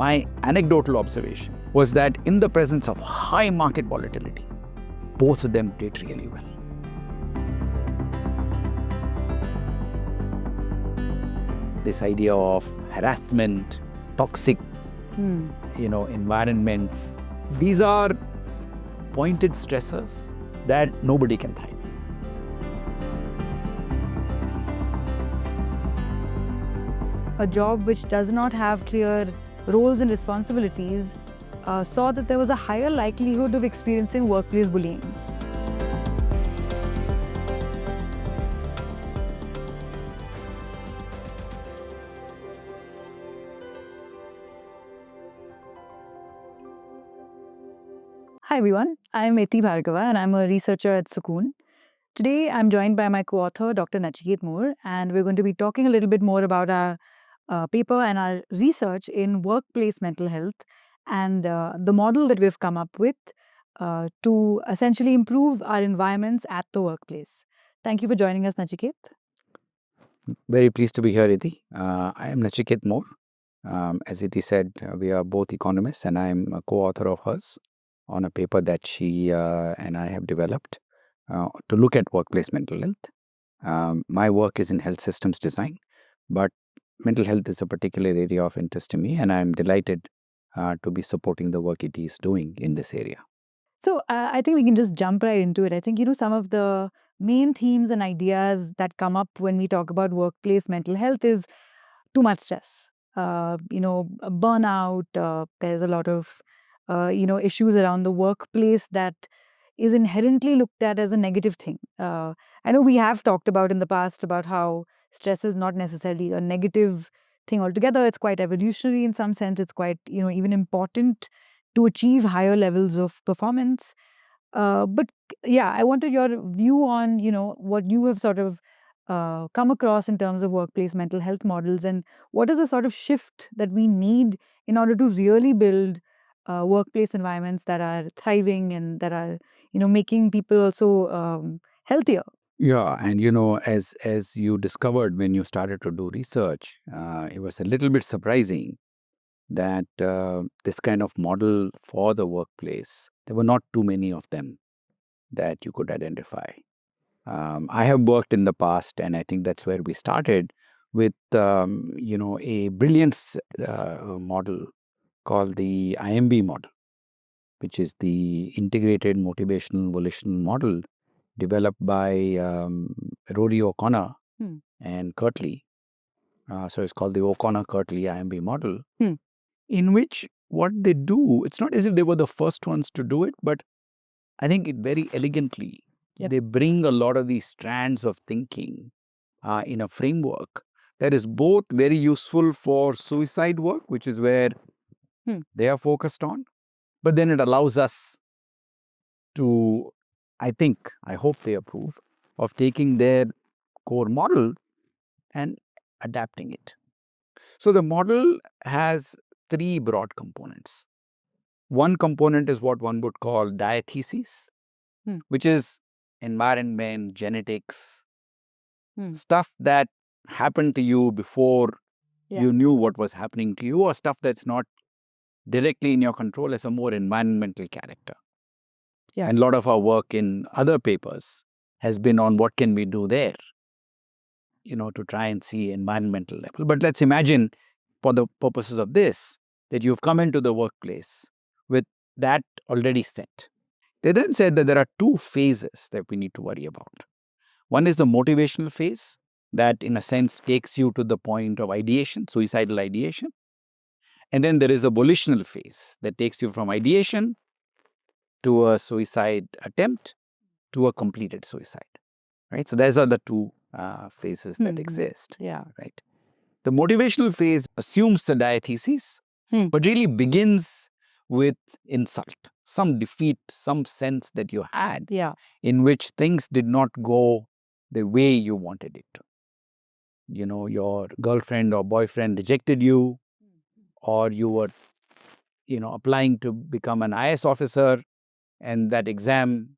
My anecdotal observation was that in the presence of high market volatility, both of them did really well. This idea of harassment, toxic, environments, these are pointed stressors that nobody can thrive in. A job which does not have clear roles and responsibilities saw that there was a higher likelihood of experiencing workplace bullying. Hi everyone, I'm Iti Bhargava and I'm a researcher at Sukoon. Today I'm joined by my co-author Dr. Nachiket Mor, and we're going to be talking a little bit more about our paper and our research in workplace mental health and the model that we've come up with to essentially improve our environments at the workplace. Thank you for joining us, Nachiket. Very pleased to be here, Iti. I am Nachiket Mor. As Iti said, we are both economists, and I'm a co-author of hers on a paper that she and I have developed to look at workplace mental health. My work is in health systems design, but mental health is a particular area of interest to me, and I'm delighted to be supporting the work Iti is doing in this area. So I think we can just jump right into it. I think, some of the main themes and ideas that come up when we talk about workplace mental health is too much stress, burnout. There's a lot of, issues around the workplace that is inherently looked at as a negative thing. I know we have talked about in the past about how stress is not necessarily a negative thing altogether. It's quite evolutionary in some sense. It's quite, even important to achieve higher levels of performance. But yeah, I wanted your view on, what you have sort of come across in terms of workplace mental health models, and what is the sort of shift that we need in order to really build workplace environments that are thriving and that are, making people also healthier. Yeah, and as you discovered when you started to do research, it was a little bit surprising that this kind of model for the workplace, there were not too many of them that you could identify. I have worked in the past, and I think that's where we started with, a brilliant model called the IMB model, which is the Integrated Motivational Volitional Model developed by Rory O'Connor and Kirtley. So it's called the O'Connor-Kirtley IMB model, in which what they do, it's not as if they were the first ones to do it, but I think it very elegantly, they bring a lot of these strands of thinking in a framework that is both very useful for suicide work, which is where they are focused on, but then it allows us to, I hope they approve, of taking their core model and adapting it. So the model has three broad components. One component is what one would call diathesis, which is environment, genetics, stuff that happened to you before you knew what was happening to you, or stuff that's not directly in your control as a more environmental character. And a lot of our work in other papers has been on what can we do there, to try and see environmental level. But let's imagine, for the purposes of this, that you've come into the workplace with that already set. They then said that there are two phases that we need to worry about. One is the motivational phase that, in a sense, takes you to the point of ideation, suicidal ideation. And then there is a volitional phase that takes you from ideation to a suicide attempt to a completed suicide. Right? So those are the two phases that exist. Right? The motivational phase assumes the diathesis, but really begins with insult, some defeat, some sense that you had in which things did not go the way you wanted it to. Your girlfriend or boyfriend rejected you, or you were, applying to become an IS officer and that exam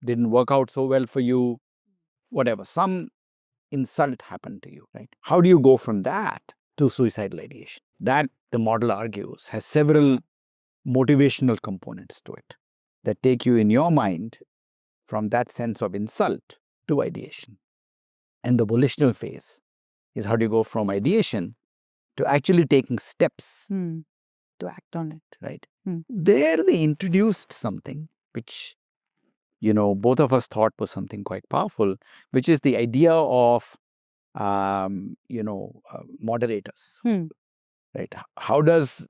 didn't work out so well for you, whatever, some insult happened to you, right? How do you go from that to suicidal ideation. That, the model argues, has several motivational components to it that take you in your mind from that sense of insult to ideation. And the volitional phase is how do you go from ideation to actually taking steps to act on it. Right. Hmm. There they introduced something which, both of us thought was something quite powerful, which is the idea of, moderators. Right. How does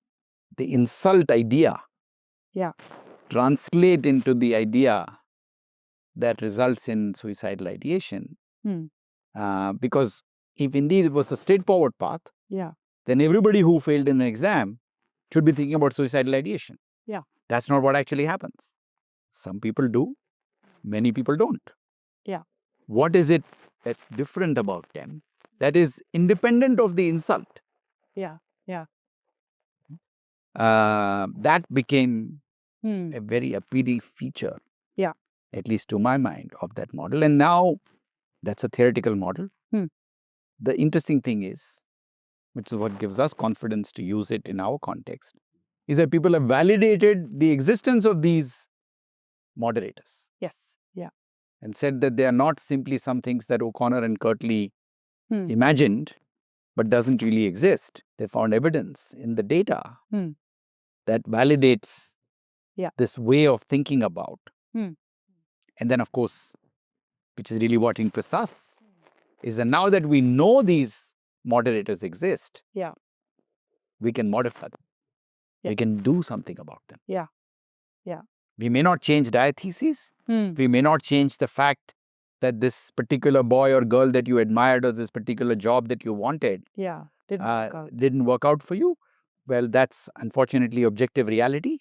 the insult idea translate into the idea that results in suicidal ideation? Because if indeed it was a straightforward path, then everybody who failed in an exam should be thinking about suicidal ideation. That's not what actually happens. Some people do, many people don't. What is it that's different about them that is independent of the insult? That became a very appealing feature, at least to my mind, of that model. And now that's a theoretical model. The interesting thing is, which is what gives us confidence to use it in our context, is that people have validated the existence of these moderators. And said that they are not simply some things that O'Connor and Kirtley imagined, but doesn't really exist. They found evidence in the data that validates this way of thinking about. And then, of course, which is really what interests us, is that now that we know these moderators exist, we can modify them. We can do something about them. We may not change diatheses. We may not change the fact that this particular boy or girl that you admired or this particular job that you wanted didn't work out for you. Well, that's unfortunately objective reality.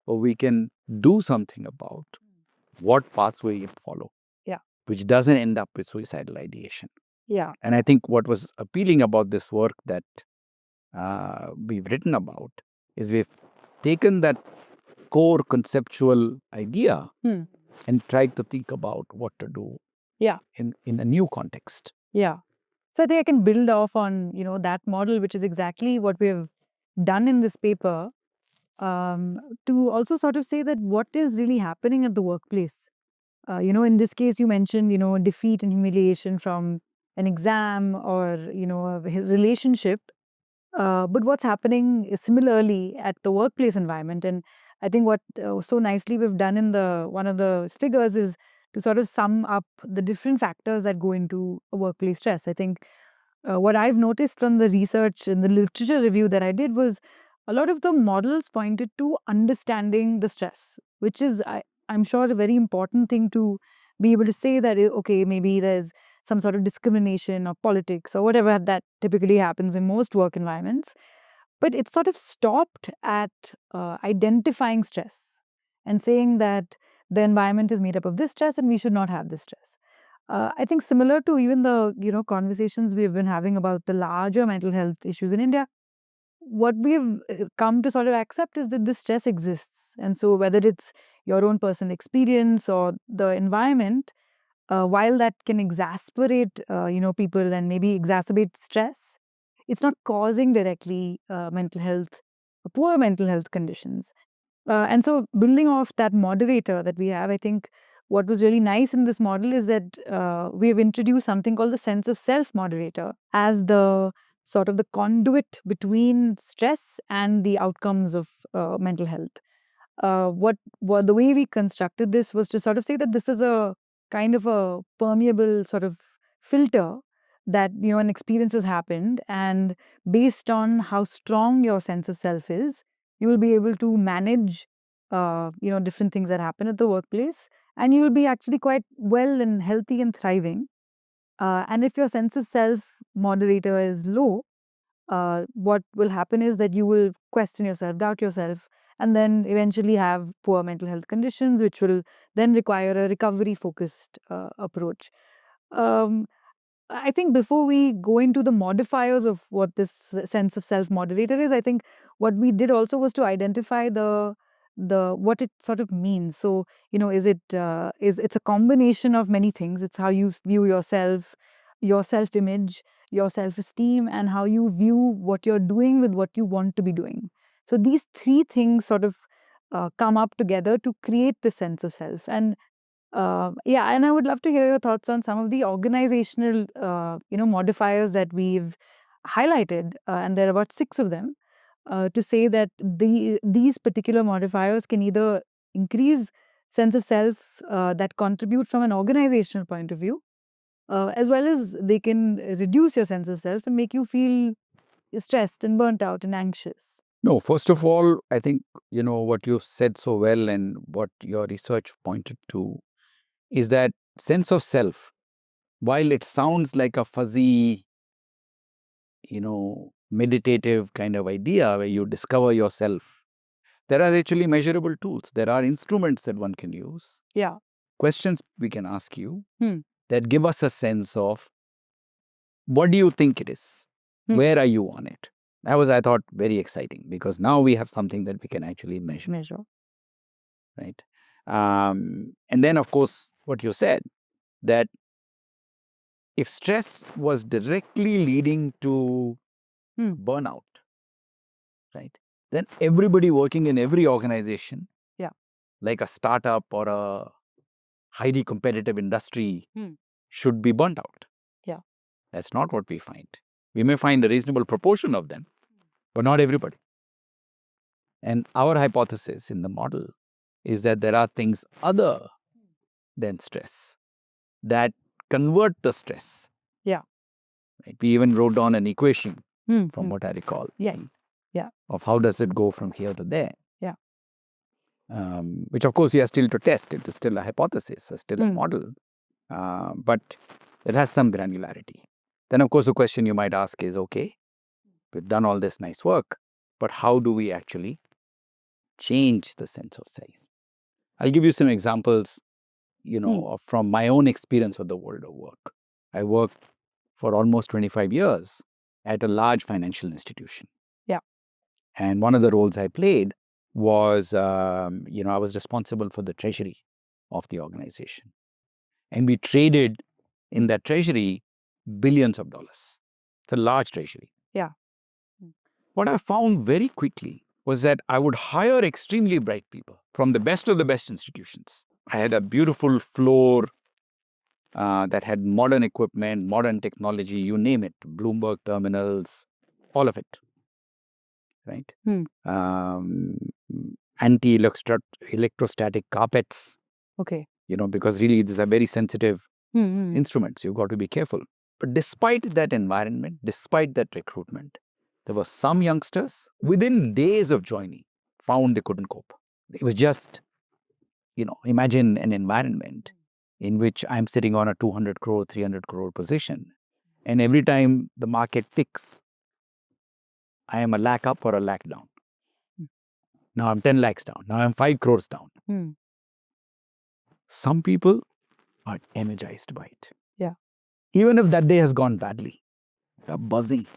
But we can do something about what paths we follow, which doesn't end up with suicidal ideation. And I think what was appealing about this work that we've written about is we've taken that core conceptual idea and tried to think about what to do in a new context. So I think I can build off on, that model, which is exactly what we've done in this paper, to also sort of say that what is really happening at the workplace. In this case, you mentioned, defeat and humiliation from an exam or, a relationship. But what's happening is similarly at the workplace environment. And I think what so nicely we've done in one of the figures is to sort of sum up the different factors that go into a workplace stress. I think what I've noticed from the research and the literature review that I did was a lot of the models pointed to understanding the stress, which is, I'm sure, a very important thing to be able to say that, okay, maybe there's some sort of discrimination or politics or whatever that typically happens in most work environments. But it's sort of stopped at identifying stress and saying that the environment is made up of this stress and we should not have this stress. I think similar to even the conversations we've been having about the larger mental health issues in India, what we've come to sort of accept is that this stress exists. And so whether it's your own personal experience or the environment, while that can exasperate, people and maybe exacerbate stress, it's not causing directly poor mental health conditions. And so building off that moderator that we have, I think what was really nice in this model is that we've introduced something called the sense of self moderator as the sort of the conduit between stress and the outcomes of mental health. What the way we constructed this was to sort of say that this is a kind of a permeable sort of filter that an experience has happened, and based on how strong your sense of self is, you will be able to manage different things that happen at the workplace, and you will be actually quite well and healthy and thriving. And if your sense of self moderator is low, what will happen is that you will question yourself, doubt yourself, and then eventually have poor mental health conditions, which will then require a recovery focused approach. Um, I think before we go into the modifiers of what this sense of self moderator is, I think what we did also was to identify the what it sort of means. So is it's a combination of many things. It's how you view yourself, your self image. your self-esteem, and how you view what you're doing with what you want to be doing. So these three things sort of come up together to create this sense of self. And yeah, and I would love to hear your thoughts on some of the organizational, modifiers that we've highlighted, and there are about 6 of them, to say that these particular modifiers can either increase sense of self that contribute from an organizational point of view, as well as they can reduce your sense of self and make you feel stressed and burnt out and anxious. No, first of all, I think, what you said so well and what your research pointed to is that sense of self, while it sounds like a fuzzy, meditative kind of idea where you discover yourself, there are actually measurable tools. There are instruments that one can use, Yeah. questions we can ask you Hmm. that give us a sense of what do you think it is? Hmm. Where are you on it? That was, I thought, very exciting because now we have something that we can actually measure. Right? And then, of course, what you said, that if stress was directly leading to burnout, right, then everybody working in every organization, Yeah. like a startup or a highly competitive industry, Hmm. should be burnt out. Yeah. That's not what we find. We may find a reasonable proportion of them, but not everybody. And our hypothesis in the model is that there are things other than stress that convert the stress. Yeah. Right? We even wrote down an equation from Hmm. what I recall. Yeah. right, Yeah. Of how does it go from here to there. Yeah. Which of course we are still to test. It is still a hypothesis, still a model, but it has some granularity. Then of course the question you might ask is, okay, we've done all this nice work, but how do we actually change the sense of size? I'll give you some examples, from my own experience of the world of work. I worked for almost 25 years at a large financial institution. Yeah. And one of the roles I played was, I was responsible for the treasury of the organization. And we traded in that treasury billions of dollars. It's a large treasury. Yeah. What I found very quickly was that I would hire extremely bright people from the best of the best institutions. I had a beautiful floor that had modern equipment, modern technology, you name it, Bloomberg terminals, all of it. Right? Um, Anti-electrostatic carpets. Okay. Because really these are very sensitive instruments. You've got to be careful. But despite that environment, despite that recruitment, there were some youngsters within days of joining found they couldn't cope. It was just, imagine an environment in which I'm sitting on a 200 crore, 300 crore position. And every time the market ticks, I am a lakh up or a lakh down. Now I'm 10 lakhs down. Now I'm 5 crores down. Some people are energized by it. Yeah. Even if that day has gone badly, they're buzzing.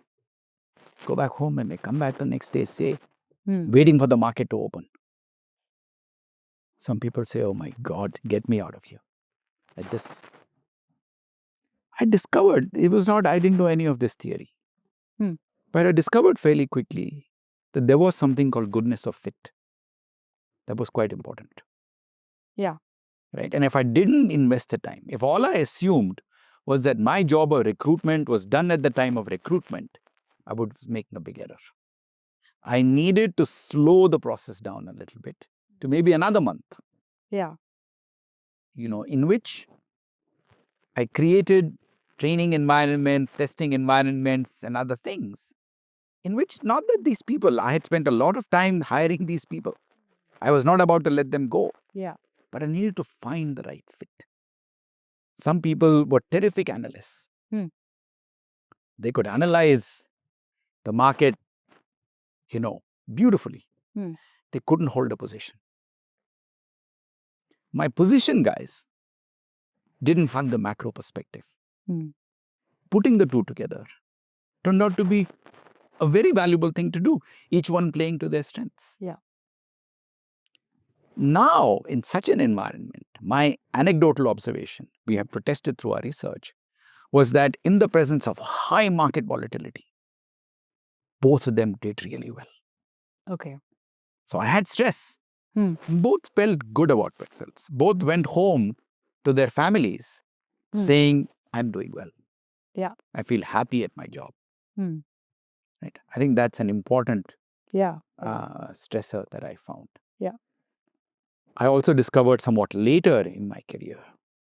Go back home and they come back the next day, say, waiting for the market to open. Some people say, oh my God, get me out of here. Like this. I discovered, I didn't know any of this theory. But I discovered fairly quickly that there was something called goodness of fit. That was quite important. Yeah. Right? And if I didn't invest the time, if all I assumed was that my job or recruitment was done at the time of recruitment, I would make a big error. I needed to slow the process down a little bit to maybe another month. Yeah. In which I created training environment, testing environments, and other things. In which, not that these people, I had spent a lot of time hiring these people. I was not about to let them go. Yeah. But I needed to find the right fit. Some people were terrific analysts. They could analyze the market, beautifully. They couldn't hold a position. My position guys didn't fund the macro perspective. Putting the two together turned out to be a very valuable thing to do, each one playing to their strengths. Yeah. Now, in such an environment, my anecdotal observation, we have protested through our research, was that in the presence of high market volatility, both of them did really well. Okay. So I had stress. Hmm. Both felt good about themselves. Both went home to their families saying, I'm doing well. Yeah. I feel happy at my job. Hmm. Right? I think that's an important Yeah. stressor that I found. Yeah. I also discovered somewhat later in my career,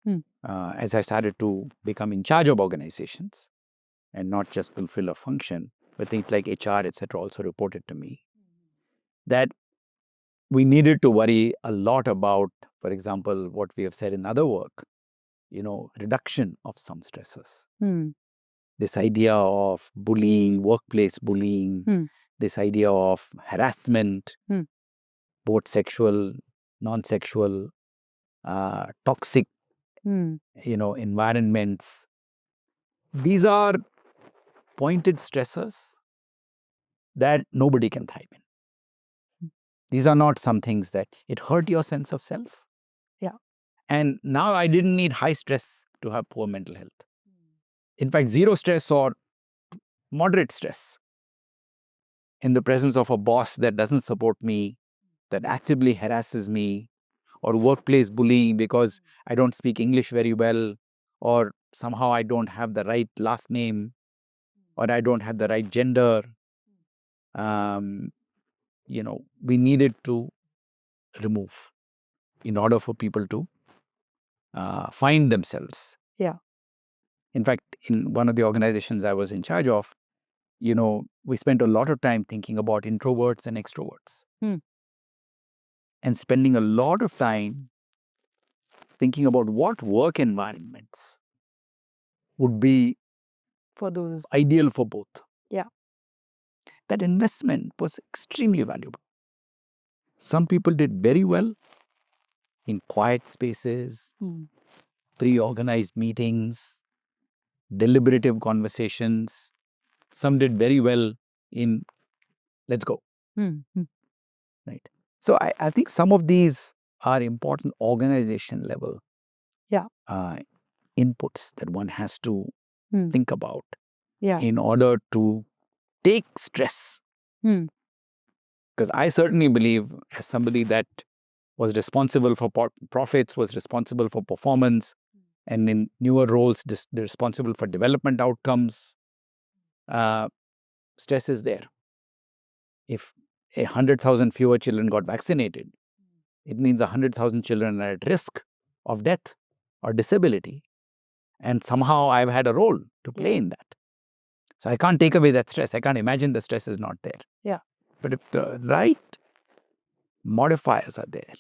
Hmm. as I started to become in charge of organizations and not just fulfill a function, but things like HR, etc., also reported to me that we needed to worry a lot about, for example, what we have said in other work, reduction of some stresses. Hmm. This idea of bullying, workplace bullying, this idea of harassment, both sexual, non-sexual, toxic, environments. These are pointed stressors that nobody can thrive in. These are not some things that it hurt your sense of self. Yeah. And now I didn't need high stress to have poor mental health. In fact, zero stress or moderate stress in the presence of a boss that doesn't support me, that actively harasses me, or workplace bullying because I don't speak English very well, or somehow I don't have the right last name, or I don't have the right gender. We needed to remove in order for people to find themselves. Yeah. In fact, in one of the organizations I was in charge of, we spent a lot of time thinking about introverts and extroverts, and spending a lot of time thinking about what work environments would be For those. ideal for both. Yeah. That investment was extremely valuable. Some people did very well in quiet spaces, pre-organized meetings, deliberative conversations. Some did very well in let's go. Right. So I think some of these are important organization level inputs that one has to think about in order to take stress. Because I certainly believe, as somebody that was responsible for profits, was responsible for performance, and in newer roles, responsible for development outcomes, stress is there. If 100,000 fewer children got vaccinated, it means 100,000 children are at risk of death or disability. And somehow I've had a role to play in that. So I can't take away that stress. I can't imagine the stress is not there. Yeah. But if the right modifiers are there,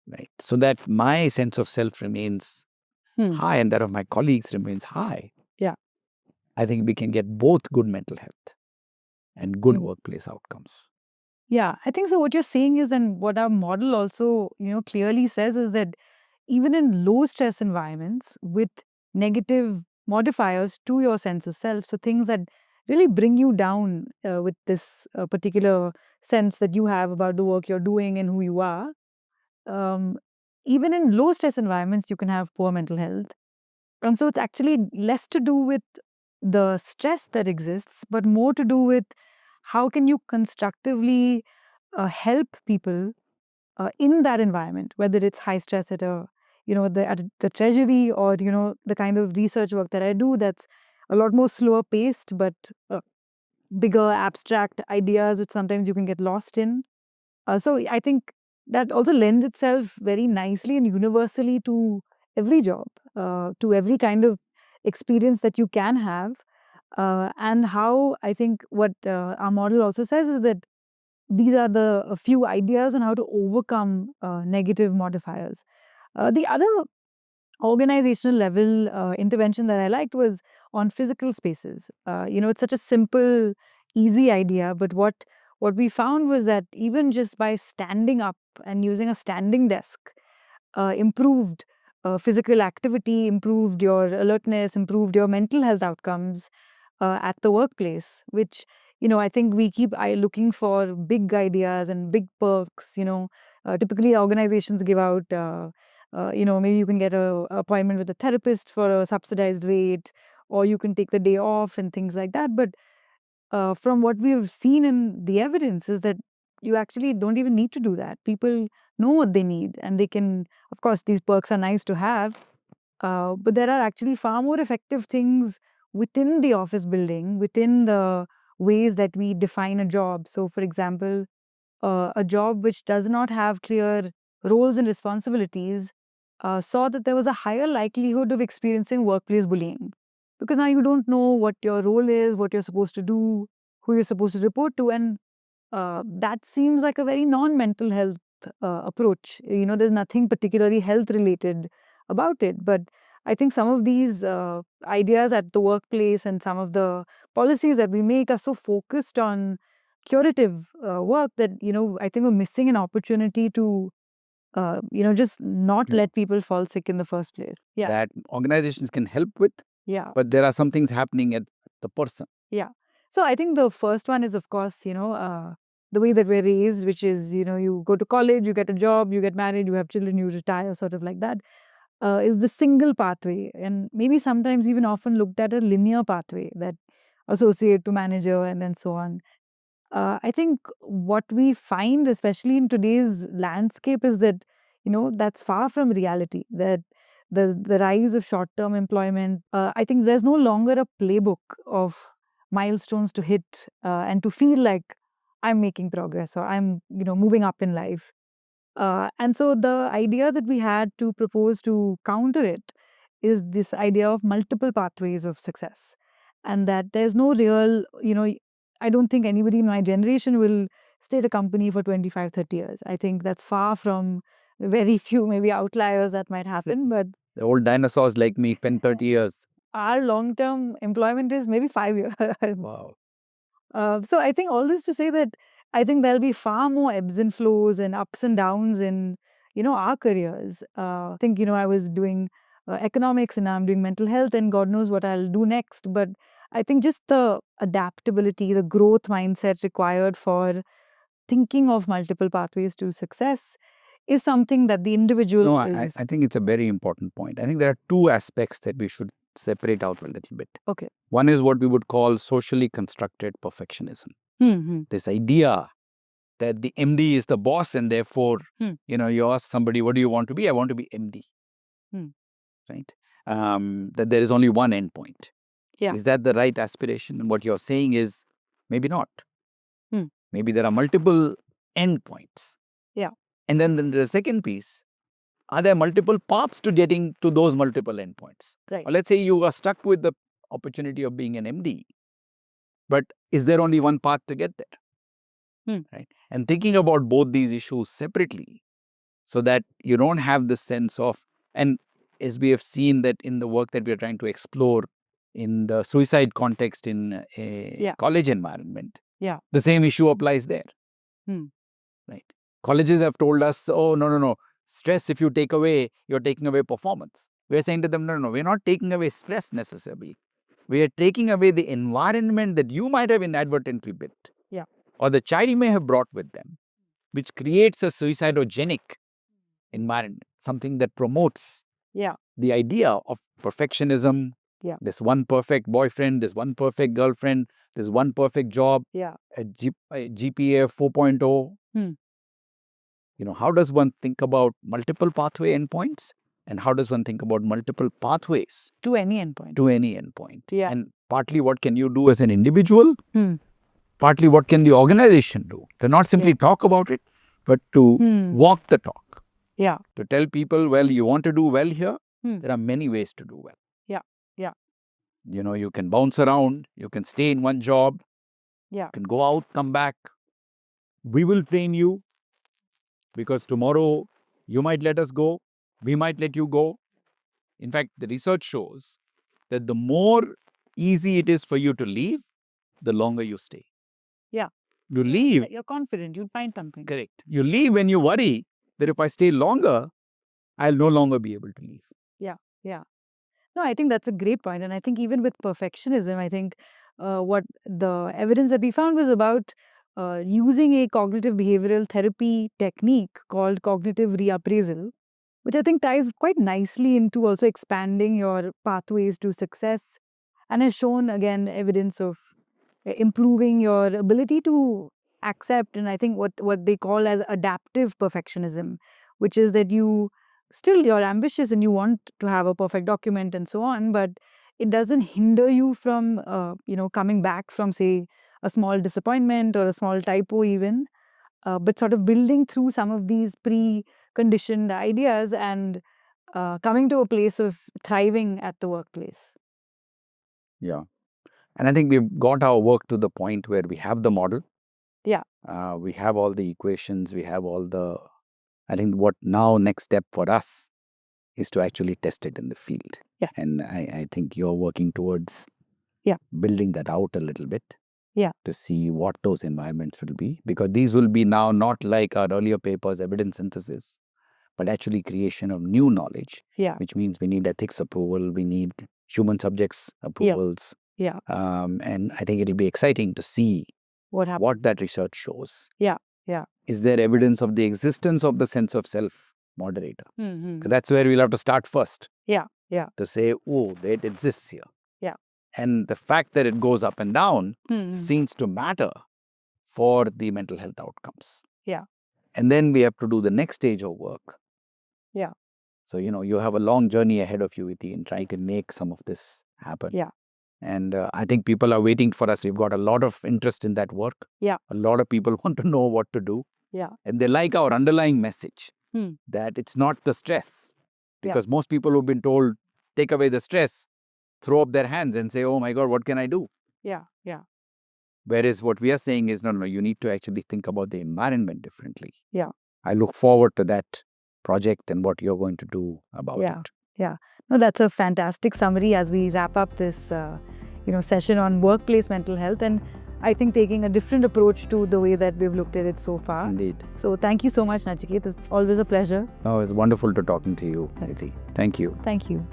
right, so that my sense of self remains high and that of my colleagues remains high, I think we can get both good mental health and good workplace outcomes. Yeah, I think so. What you're saying is, and what our model also, clearly says is that even in low stress environments with negative modifiers to your sense of self, so things that really bring you down with this particular sense that you have about the work you're doing and who you are, even in low stress environments, you can have poor mental health. And so it's actually less to do with the stress that exists, but more to do with how can you constructively help people in that environment, whether it's high stress at the treasury, or the kind of research work that I do that's a lot more slower paced, but bigger abstract ideas which sometimes you can get lost in. So I think that also lends itself very nicely and universally to every job, to every kind of experience that you can have. And how I think what our model also says is that these are the a few ideas on how to overcome negative modifiers. The other organizational level intervention that I liked was on physical spaces. It's such a simple, easy idea, but what we found was that even just by standing up and using a standing desk, improved physical activity, improved your alertness, improved your mental health outcomes at the workplace, which I think we keep looking for big ideas and big perks. Typically organizations give out Maybe you can get a appointment with a therapist for a subsidized rate, or you can take the day off and things like that. But from what we've seen in the evidence is that you actually don't even need to do that. People know what they need, and they can, of course, these perks are nice to have, but there are actually far more effective things within the office building, within the ways that we define a job. So, for example, a job which does not have clear roles and responsibilities saw that there was a higher likelihood of experiencing workplace bullying, because now you don't know what your role is, what you're supposed to do, who you're supposed to report to, and that seems like a very non-mental health approach. There's nothing particularly health related about it, but I think some of these ideas at the workplace and some of the policies that we make are so focused on curative work that I think we're missing an opportunity to just not Yeah. let people fall sick in the first place. Yeah, That organizations can help with, yeah, but there are some things happening at the person. yeah. So I think the first one is, of course, the way that we're raised, which is, you go to college, you get a job, you get married, you have children, you retire, sort of like that, is the single pathway, and maybe sometimes even often looked at a linear pathway that associate to manager and then so on. I think what we find, especially in today's landscape, is that that's far from reality. That the rise of short term employment. I think there's no longer a playbook of milestones to hit and to feel like I'm making progress or I'm moving up in life. And so the idea that we had to propose to counter it is this idea of multiple pathways of success. And that there's no real, I don't think anybody in my generation will stay at a company for 25, 30 years. I think that's far from very few, maybe outliers that might happen. But The old dinosaurs like me spend 30 years. our long term employment is maybe 5 years. Wow. So I think all this to say that I think there'll be far more ebbs and flows and ups and downs in our careers. I think I was doing economics and now I'm doing mental health, and God knows what I'll do next. But I think just the adaptability, the growth mindset required for thinking of multiple pathways to success is something that the individual No, is I think it's a very important point. I think there are two aspects that we should separate out a little bit. okay. One is what we would call socially constructed perfectionism. Hmm. This idea that the MD is the boss, and therefore, Hmm. you ask somebody, what do you want to be? I want to be MD. Hmm. Right? That there is only one endpoint. Yeah. Is that the right aspiration? And what you're saying is maybe not. Hmm. Maybe there are multiple endpoints. Yeah. And then the second piece, are there multiple paths to getting to those multiple endpoints? Right. Or let's say you are stuck with the opportunity of being an MD, but is there only one path to get there? Hmm. Right? And thinking about both these issues separately, so that you don't have the sense of, and as we have seen that in the work that we are trying to explore in the suicide context in a Yeah. college environment, Yeah. the same issue applies there. Hmm. Right? Colleges have told us, oh, no, stress, if you take away, you're taking away performance. We're saying to them, no, we're not taking away stress necessarily. We are taking away the environment that you might have inadvertently built, Yeah. or the child may have brought with them, which creates a suicidogenic environment, something that promotes Yeah. the idea of perfectionism. Yeah. This one perfect boyfriend, this one perfect girlfriend, this one perfect job, Yeah. a GPA of 4.0. Hmm. How does one think about multiple pathway endpoints? And how does one think about multiple pathways To any endpoint. to any endpoint? Yeah. And partly what can you do as an individual? Hmm. Partly what can the organization do? To not simply Yeah. talk about it, but to walk the talk. Yeah. To tell people, well, you want to do well here? Hmm. There are many ways to do well. Yeah. Yeah. You can bounce around, you can stay in one job, Yeah. you can go out, come back. We will train you, because tomorrow you might let us go, we might let you go. In fact, the research shows that the more easy it is for you to leave, the longer you stay. Yeah. You leave. You're confident. You'll find something. Correct. You leave when you worry that if I stay longer, I'll no longer be able to leave. Yeah. Yeah. No, I think that's a great point. And I think even with perfectionism, I think what the evidence that we found was about using a cognitive behavioral therapy technique called cognitive reappraisal, which I think ties quite nicely into also expanding your pathways to success and has shown again evidence of improving your ability to accept, and I think what they call as adaptive perfectionism, which is that you're ambitious and you want to have a perfect document and so on, but it doesn't hinder you from coming back from, say, a small disappointment or a small typo even, but sort of building through some of these pre-conditioned ideas and coming to a place of thriving at the workplace. Yeah. And I think we've got our work to the point where we have the model. Yeah. We have all the equations. We have all the. I think what now next step for us is to actually test it in the field. Yeah. And I think you're working towards Yeah. building that out a little bit. Yeah. To see what those environments will be, because these will be now not like our earlier papers, evidence synthesis, but actually creation of new knowledge. Yeah. Which means we need ethics approval, we need human subjects approvals. Yeah. And I think it'll be exciting to see what that research shows. Yeah. Yeah. Is there evidence of the existence of the sense of self moderator? Mm-hmm. Because that's where we'll have to start first. Yeah. Yeah. To say, oh, it exists here. Yeah. And the fact that it goes up and down seems to matter for the mental health outcomes. Yeah. And then we have to do the next stage of work. Yeah. So, you have a long journey ahead of you, Iti, in trying to make some of this happen. Yeah. And I think people are waiting for us. We've got a lot of interest in that work. Yeah. A lot of people want to know what to do. Yeah. And they like our underlying message that it's not the stress. Because most people who've been told, take away the stress, throw up their hands and say, oh my God, what can I do? Yeah. Yeah. Whereas what we are saying is, no, you need to actually think about the environment differently. Yeah. I look forward to that project and what you're going to do about it. Yeah. No, that's a fantastic summary as we wrap up this, session on workplace mental health. And I think taking a different approach to the way that we've looked at it so far. Indeed. So thank you so much, Nachiket. It's always a pleasure. No, it's wonderful to talking to you, Iti. Thank you. Thank you.